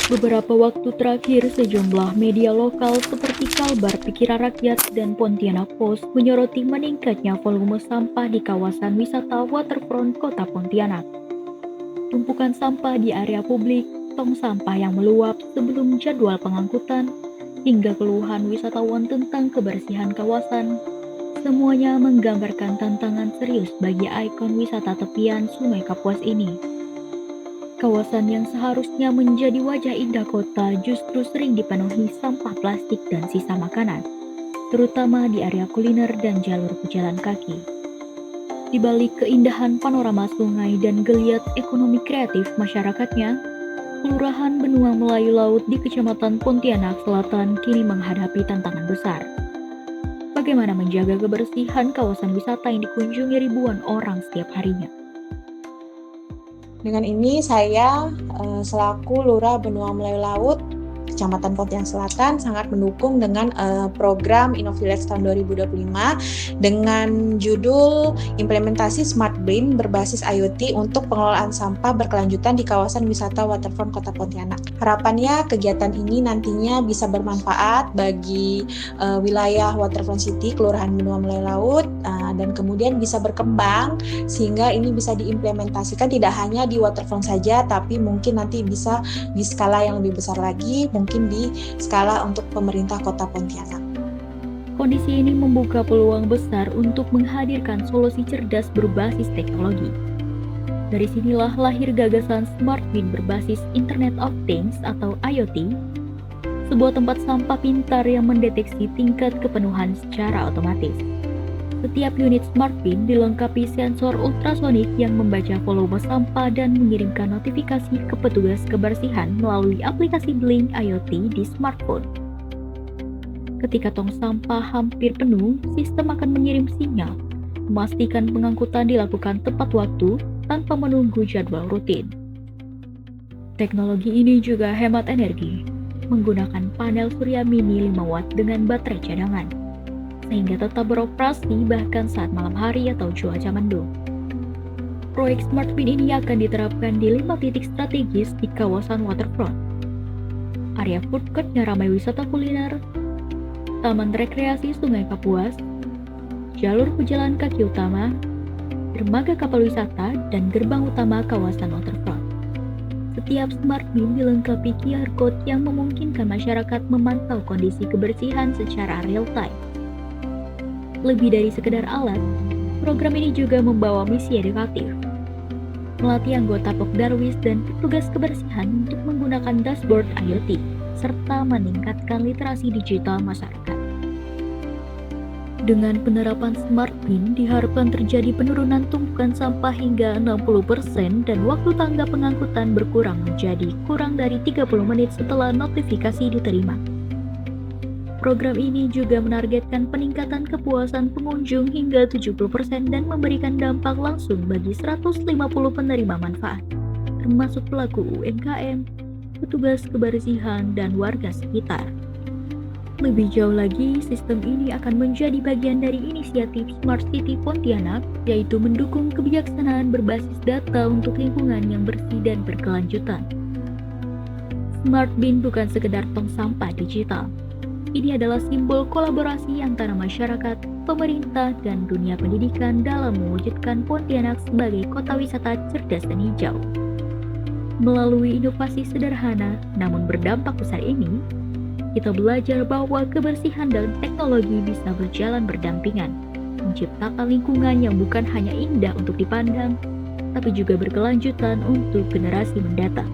Beberapa waktu terakhir, sejumlah media lokal seperti Kalbar Pikiran Rakyat dan Pontianak Post menyoroti meningkatnya volume sampah di kawasan wisata waterfront Kota Pontianak. Tumpukan sampah di area publik, tong sampah yang meluap sebelum jadwal pengangkutan, hingga keluhan wisatawan tentang kebersihan kawasan. Semuanya menggambarkan tantangan serius bagi ikon wisata tepian Sungai Kapuas ini. Kawasan yang seharusnya menjadi wajah indah kota justru sering dipenuhi sampah plastik dan sisa makanan, terutama di area kuliner dan jalur pejalan kaki. Di balik keindahan panorama sungai dan geliat ekonomi kreatif masyarakatnya, Kelurahan Benua Melayu Laut di Kecamatan Pontianak Selatan kini menghadapi tantangan besar. Bagaimana menjaga kebersihan kawasan wisata yang dikunjungi ribuan orang setiap harinya? Dengan ini saya selaku Lurah Benua Melayu Laut, Kecamatan Pontianak Selatan sangat mendukung dengan program InnoVillage tahun 2025 dengan judul implementasi Smart Bin berbasis IoT untuk pengelolaan sampah berkelanjutan di kawasan wisata waterfront Kota Pontianak. Harapannya kegiatan ini nantinya bisa bermanfaat bagi wilayah waterfront city Kelurahan Benua Melayu Laut dan kemudian bisa berkembang sehingga ini bisa diimplementasikan tidak hanya di waterfront saja tapi mungkin nanti bisa di skala yang lebih besar lagi, mungkin di skala untuk pemerintah Kota Pontianak. Kondisi ini membuka peluang besar untuk menghadirkan solusi cerdas berbasis teknologi. Dari sinilah lahir gagasan Smart Bin berbasis Internet of Things atau IoT, sebuah tempat sampah pintar yang mendeteksi tingkat kepenuhan secara otomatis. Setiap unit Smart Bin dilengkapi sensor ultrasonik yang membaca volume sampah dan mengirimkan notifikasi ke petugas kebersihan melalui aplikasi Blink IoT di smartphone. Ketika tong sampah hampir penuh, sistem akan mengirim sinyal, memastikan pengangkutan dilakukan tepat waktu tanpa menunggu jadwal rutin. Teknologi ini juga hemat energi, menggunakan panel surya mini 5 watt dengan baterai cadangan, sehingga tetap beroperasi bahkan saat malam hari atau cuaca mendung. Proyek Smart Bin ini akan diterapkan di 5 titik strategis di kawasan waterfront. Area food court-nya ramai wisata kuliner, taman rekreasi Sungai Kapuas, jalur pejalan kaki utama, dermaga kapal wisata, dan gerbang utama kawasan waterfront. Setiap Smart Bin dilengkapi QR Code yang memungkinkan masyarakat memantau kondisi kebersihan secara real-time. Lebih dari sekedar alat, program ini juga membawa misi edukatif. Melatih anggota Pokdarwis dan petugas kebersihan untuk menggunakan dashboard IoT, serta meningkatkan literasi digital masyarakat. Dengan penerapan Smart Bin, diharapkan terjadi penurunan tumpukan sampah hingga 60% dan waktu tangga pengangkutan berkurang menjadi kurang dari 30 menit setelah notifikasi diterima. Program ini juga menargetkan peningkatan kepuasan pengunjung hingga 70% dan memberikan dampak langsung bagi 150 penerima manfaat, termasuk pelaku UMKM, petugas kebersihan, dan warga sekitar. Lebih jauh lagi, sistem ini akan menjadi bagian dari inisiatif Smart City Pontianak, yaitu mendukung kebijaksanaan berbasis data untuk lingkungan yang bersih dan berkelanjutan. Smart Bin bukan sekedar tong sampah digital. Ini adalah simbol kolaborasi antara masyarakat, pemerintah, dan dunia pendidikan dalam mewujudkan Pontianak sebagai kota wisata cerdas dan hijau. Melalui inovasi sederhana namun berdampak besar ini, kita belajar bahwa kebersihan dan teknologi bisa berjalan berdampingan, menciptakan lingkungan yang bukan hanya indah untuk dipandang, tapi juga berkelanjutan untuk generasi mendatang.